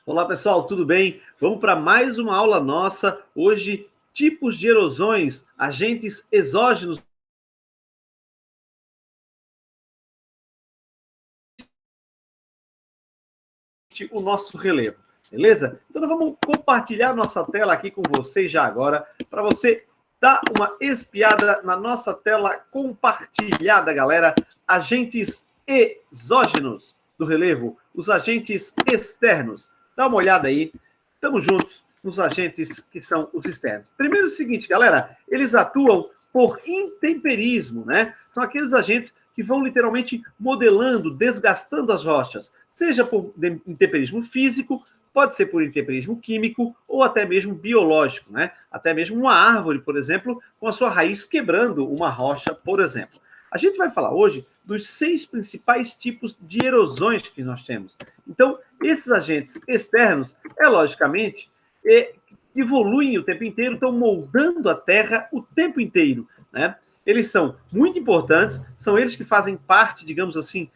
Olá pessoal, tudo bem? Vamos para mais uma aula nossa. Hoje, tipos de erosões, agentes exógenos. O nosso relevo, beleza? Então vamos compartilhar nossa tela aqui com vocês já agora, para você dar uma espiada na nossa tela compartilhada, galera. Agentes exógenos do relevo, os agentes externos. Dá uma olhada aí, estamos juntos nos agentes que são os externos. Primeiro o seguinte, galera, eles atuam por intemperismo, né? São aqueles agentes que vão literalmente modelando, desgastando as rochas, seja por intemperismo físico, pode ser por intemperismo químico ou até mesmo biológico, né? Até mesmo uma árvore, por exemplo, com a sua raiz quebrando uma rocha, por exemplo. A gente vai falar hoje dos 6 principais tipos de erosões que nós temos. Então, esses agentes externos, logicamente, evoluem o tempo inteiro, estão moldando a Terra o tempo inteiro, né? Eles são muito importantes, são eles que fazem parte, digamos assim,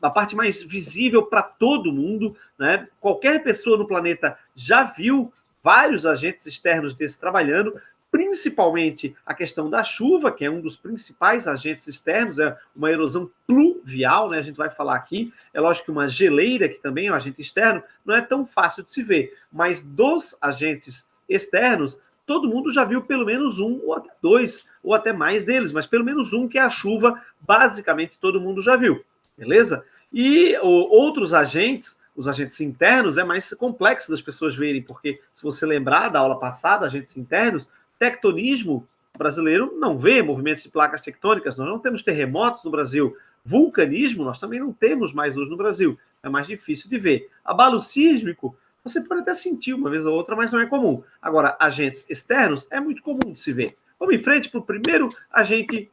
a parte mais visível para todo mundo, né? Qualquer pessoa no planeta já viu vários agentes externos desses trabalhando, principalmente a questão da chuva, que é um dos principais agentes externos, é uma erosão pluvial, né? A gente vai falar aqui. É lógico que uma geleira, que também é um agente externo, não é tão fácil de se ver, mas dos agentes externos, todo mundo já viu pelo menos um, ou até dois, ou até mais deles, mas pelo menos um, que é a chuva, basicamente todo mundo já viu, beleza? E outros agentes, os agentes internos, é mais complexo das pessoas verem, porque se você lembrar da aula passada, agentes internos, tectonismo brasileiro não vê movimentos de placas tectônicas, nós não temos terremotos no Brasil. Vulcanismo nós também não temos mais hoje no Brasil, é mais difícil de ver. Abalo sísmico, você pode até sentir uma vez ou outra, mas não é comum. Agora, agentes externos é muito comum de se ver. Vamos em frente para o primeiro agente.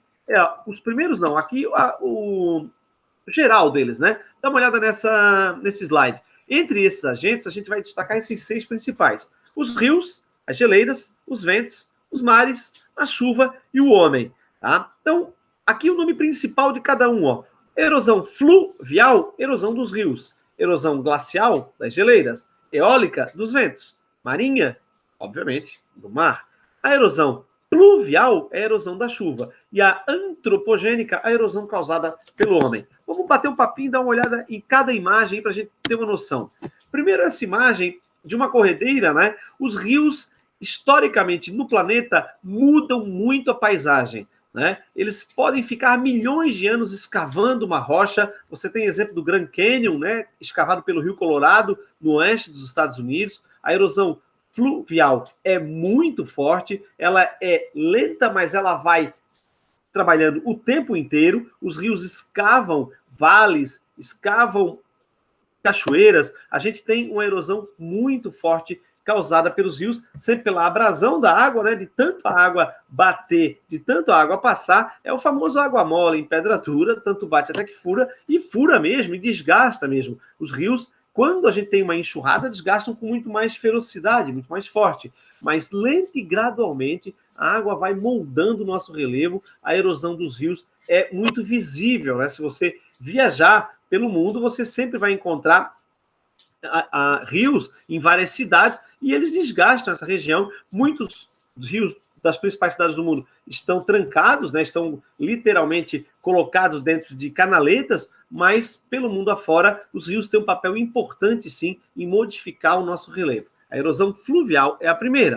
Os primeiros não, aqui o geral deles, né? Dá uma olhada nesse slide. Entre esses agentes, a gente vai destacar esses 6 principais: os rios, as geleiras, os ventos, os mares, a chuva e o homem. Tá? Então, aqui o nome principal de cada um, ó. Erosão fluvial, erosão dos rios. Erosão glacial, das geleiras. Eólica, dos ventos. Marinha, obviamente, do mar. A erosão pluvial é a erosão da chuva. E a antropogênica, a erosão causada pelo homem. Vamos bater um papinho e dar uma olhada em cada imagem para a gente ter uma noção. Primeiro, essa imagem de uma corredeira, né? Os rios, historicamente, no planeta, mudam muito a paisagem, né? Eles podem ficar milhões de anos escavando uma rocha. Você tem exemplo do Grand Canyon, né? Escavado pelo Rio Colorado, no oeste dos Estados Unidos. A erosão fluvial é muito forte, ela é lenta, mas ela vai trabalhando o tempo inteiro. Os rios escavam vales, escavam cachoeiras. A gente tem uma erosão muito forte causada pelos rios, sempre pela abrasão da água, né? De tanto a água bater, de tanto a água passar, é o famoso água mole em pedra dura, tanto bate até que fura, e fura mesmo, e desgasta mesmo. Os rios, quando a gente tem uma enxurrada, desgastam com muito mais ferocidade, muito mais forte. Mas lenta e gradualmente, a água vai moldando o nosso relevo, a erosão dos rios é muito visível, né? Se você viajar pelo mundo, você sempre vai encontrar rios em várias cidades e eles desgastam essa região. Muitos rios das principais cidades do mundo estão trancados, né? Estão literalmente colocados dentro de canaletas, mas pelo mundo afora, os rios têm um papel importante, sim, em modificar o nosso relevo. A erosão fluvial é a primeira.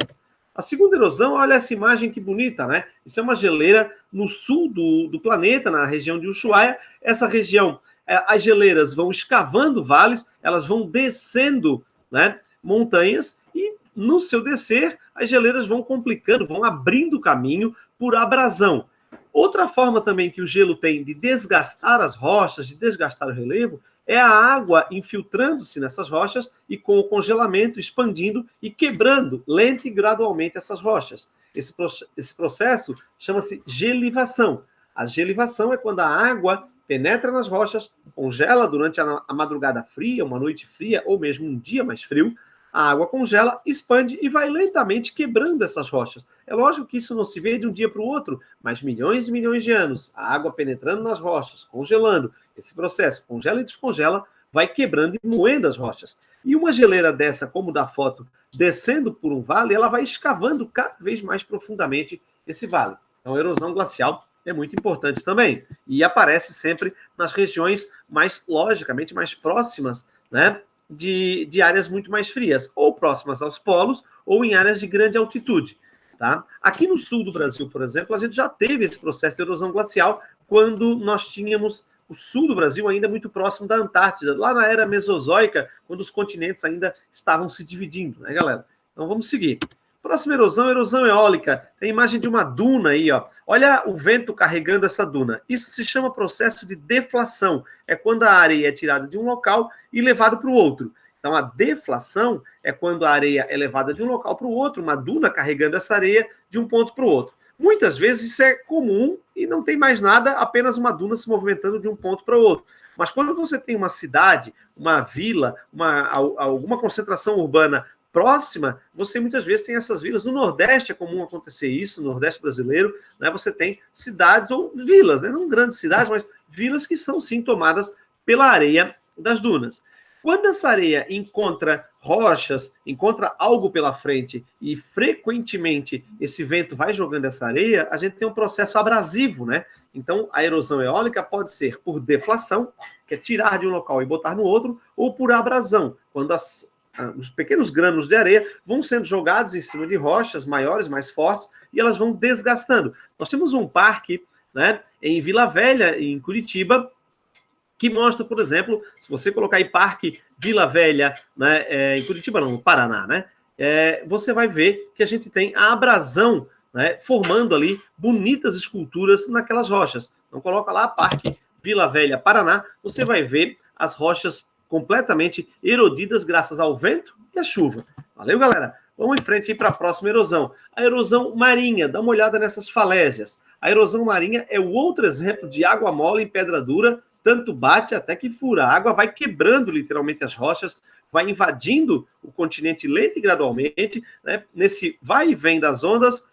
A segunda erosão, olha essa imagem que bonita, né? Isso é uma geleira no sul do planeta, na região de Ushuaia. Essa região, as geleiras vão escavando vales, elas vão descendo, né, montanhas, e no seu descer, as geleiras vão complicando, vão abrindo caminho por abrasão. Outra forma também que o gelo tem de desgastar as rochas, de desgastar o relevo, é a água infiltrando-se nessas rochas e com o congelamento expandindo e quebrando lenta e gradualmente essas rochas. Esse processo chama-se gelivação. A gelivação é quando a água penetra nas rochas, congela durante a madrugada fria, uma noite fria ou mesmo um dia mais frio, a água congela, expande e vai lentamente quebrando essas rochas. É lógico que isso não se vê de um dia para o outro, mas milhões e milhões de anos, a água penetrando nas rochas, congelando, esse processo congela e descongela, vai quebrando e moendo as rochas. E uma geleira dessa, como da foto, descendo por um vale, ela vai escavando cada vez mais profundamente esse vale. Então, a erosão glacial é muito importante também. E aparece sempre nas regiões mais, logicamente, mais próximas, né, de áreas muito mais frias, ou próximas aos polos, ou em áreas de grande altitude. Tá? Aqui no sul do Brasil, por exemplo, a gente já teve esse processo de erosão glacial quando nós tínhamos o sul do Brasil ainda muito próximo da Antártida, lá na era mesozoica, quando os continentes ainda estavam se dividindo, né, galera? Então vamos seguir. Próxima erosão, erosão eólica. Tem a imagem de uma duna aí, ó. Olha o vento carregando essa duna. Isso se chama processo de deflação. É quando a areia é tirada de um local e levada para o outro. Então, a deflação é quando a areia é levada de um local para o outro, uma duna carregando essa areia de um ponto para o outro. Muitas vezes isso é comum e não tem mais nada, apenas uma duna se movimentando de um ponto para o outro. Mas quando você tem uma cidade, uma vila, alguma concentração urbana próxima, você muitas vezes tem essas vilas. No Nordeste é comum acontecer isso, no Nordeste brasileiro, né, você tem cidades ou vilas, né, não grandes cidades, mas vilas que são sim tomadas pela areia das dunas. Quando essa areia encontra rochas, encontra algo pela frente e frequentemente esse vento vai jogando essa areia, a gente tem um processo abrasivo, né? Então, a erosão eólica pode ser por deflação, que é tirar de um local e botar no outro, ou por abrasão, quando os pequenos grânulos de areia vão sendo jogados em cima de rochas maiores, mais fortes, e elas vão desgastando. Nós temos um parque, né, em Vila Velha, em Curitiba, que mostra, por exemplo, se você colocar aí Parque Vila Velha, né, em Curitiba, não, no Paraná, né, você vai ver que a gente tem a abrasão, né, formando ali bonitas esculturas naquelas rochas. Então, coloca lá Parque Vila Velha, Paraná, você vai ver as rochas completamente erodidas graças ao vento e à chuva. Valeu, galera? Vamos em frente aí para a próxima erosão. A erosão marinha, dá uma olhada nessas falésias. A erosão marinha é o outro exemplo de água mole em pedra dura, tanto bate até que fura. A água vai quebrando literalmente as rochas, vai invadindo o continente lenta e gradualmente, né? Nesse vai e vem das ondas,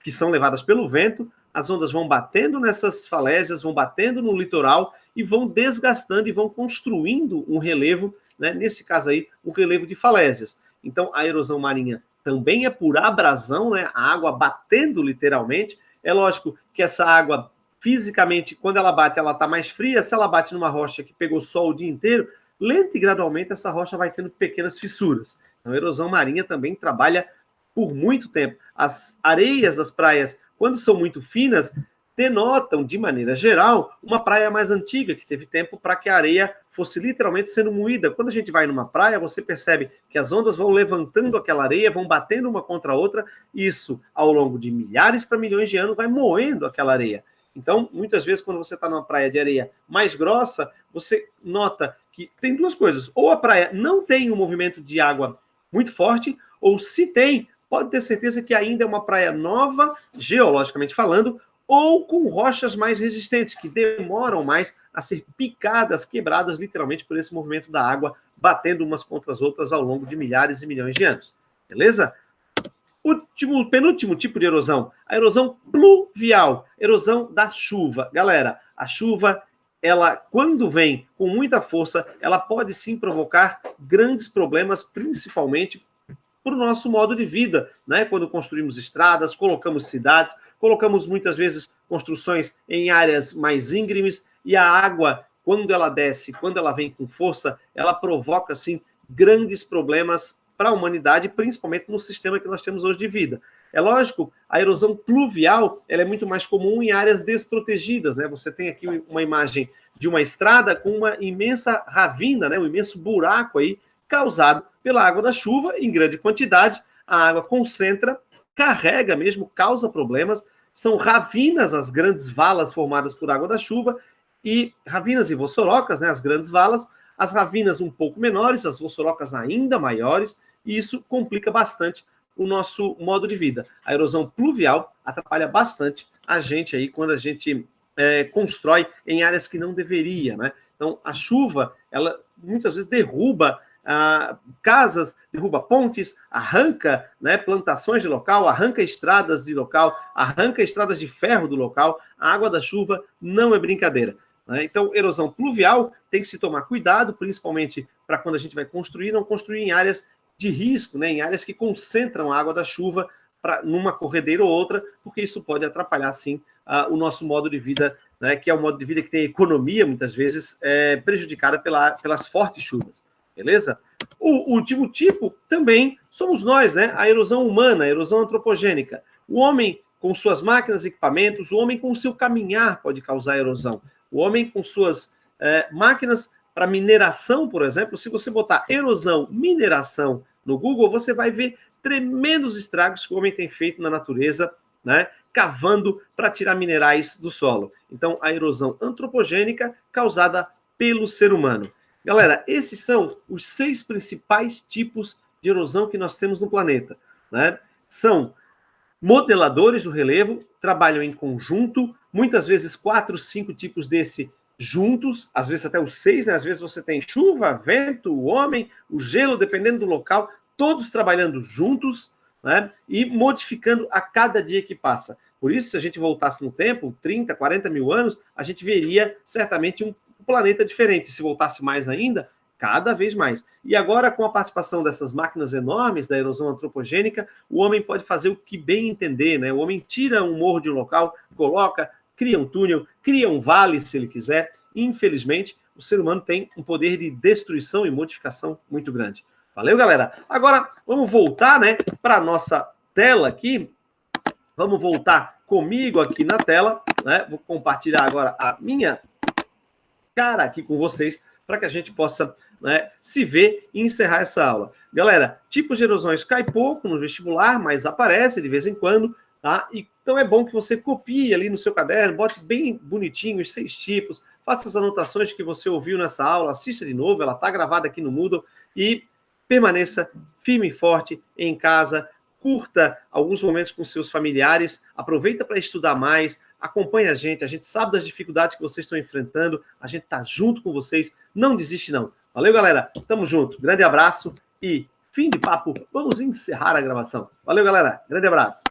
que são levadas pelo vento, as ondas vão batendo nessas falésias, vão batendo no litoral e vão desgastando e vão construindo um relevo, né? Nesse caso aí, um relevo de falésias. Então, a erosão marinha também é por abrasão, né? A água batendo literalmente. É lógico que essa água fisicamente, quando ela bate, ela está mais fria. Se ela bate numa rocha que pegou sol o dia inteiro, lenta e gradualmente essa rocha vai tendo pequenas fissuras. Então, a erosão marinha também trabalha por muito tempo. As areias das praias, quando são muito finas, denotam, de maneira geral, uma praia mais antiga, que teve tempo para que a areia fosse literalmente sendo moída. Quando a gente vai numa praia, você percebe que as ondas vão levantando aquela areia, vão batendo uma contra a outra, e isso, ao longo de milhares para milhões de anos, vai moendo aquela areia. Então, muitas vezes, quando você está numa praia de areia mais grossa, você nota que tem duas coisas. Ou a praia não tem um movimento de água muito forte, ou se tem, pode ter certeza que ainda é uma praia nova, geologicamente falando, ou com rochas mais resistentes, que demoram mais a ser picadas, quebradas, literalmente, por esse movimento da água, batendo umas contra as outras ao longo de milhares e milhões de anos. Beleza? Penúltimo tipo de erosão, a erosão pluvial, erosão da chuva. Galera, a chuva, ela, quando vem com muita força, ela pode sim provocar grandes problemas, principalmente para o nosso modo de vida, né? Quando construímos estradas, colocamos cidades, colocamos muitas vezes construções em áreas mais íngremes, e a água, quando ela desce, quando ela vem com força, ela provoca, sim, grandes problemas para a humanidade, principalmente no sistema que nós temos hoje de vida. É lógico, a erosão pluvial, ela é muito mais comum em áreas desprotegidas, né? Você tem aqui uma imagem de uma estrada com uma imensa ravina, né? Um imenso buraco aí, causado pela água da chuva em grande quantidade. A água concentra, carrega mesmo, causa problemas. São ravinas as grandes valas formadas por água da chuva, e ravinas e vossorocas, né? As grandes valas, as ravinas um pouco menores, as vossorocas ainda maiores, e isso complica bastante o nosso modo de vida. A erosão pluvial atrapalha bastante a gente aí quando a gente constrói em áreas que não deveria, né? Então, a chuva, ela muitas vezes derruba casas, derruba pontes, arranca, né, plantações de local, arranca estradas de local, arranca estradas de ferro do local. A água da chuva não é brincadeira. né? Então, erosão pluvial tem que se tomar cuidado, principalmente para quando a gente vai construir, não construir em áreas de risco, né? Em áreas que concentram a água da chuva numa corredeira ou outra, porque isso pode atrapalhar, sim, o nosso modo de vida, né, que é um modo de vida que tem economia, muitas vezes, prejudicada pelas fortes chuvas, beleza? O último tipo também somos nós, né? A erosão humana, a erosão antropogênica. O homem com suas máquinas e equipamentos, o homem com o seu caminhar pode causar erosão. O homem com suas máquinas para mineração, por exemplo, se você botar erosão, mineração no Google, você vai ver tremendos estragos que o homem tem feito na natureza, né, cavando para tirar minerais do solo. Então, a erosão antropogênica causada pelo ser humano. Galera, esses são os 6 principais tipos de erosão que nós temos no planeta, né? São modeladores do relevo, trabalham em conjunto, muitas vezes 4, 5 tipos desse juntos, às vezes até os 6, né? Às vezes você tem chuva, vento, o homem, o gelo, dependendo do local, todos trabalhando juntos, né, e modificando a cada dia que passa. Por isso, se a gente voltasse no tempo, 30, 40 mil anos, a gente veria certamente um planeta diferente. Se voltasse mais ainda, cada vez mais. E agora, com a participação dessas máquinas enormes da erosão antropogênica, o homem pode fazer o que bem entender, né? O homem tira um morro de um local, coloca, cria um túnel, cria um vale, se ele quiser. Infelizmente, o ser humano tem um poder de destruição e modificação muito grande. Valeu, galera? Agora, vamos voltar, né, para a nossa tela aqui. Vamos voltar comigo aqui na tela, né? Vou compartilhar agora a minha cara aqui com vocês, para que a gente possa, né, se ver e encerrar essa aula. Galera, tipos de erosões cai pouco no vestibular, mas aparece de vez em quando, tá? Então é bom que você copie ali no seu caderno, bote bem bonitinho os 6 tipos, faça as anotações que você ouviu nessa aula, assista de novo, ela está gravada aqui no Moodle e permaneça firme e forte em casa, curta alguns momentos com seus familiares, aproveita para estudar mais, acompanhe a gente sabe das dificuldades que vocês estão enfrentando, a gente está junto com vocês, não desiste não. Valeu, galera, tamo junto, grande abraço e fim de papo, vamos encerrar a gravação. Valeu, galera, grande abraço.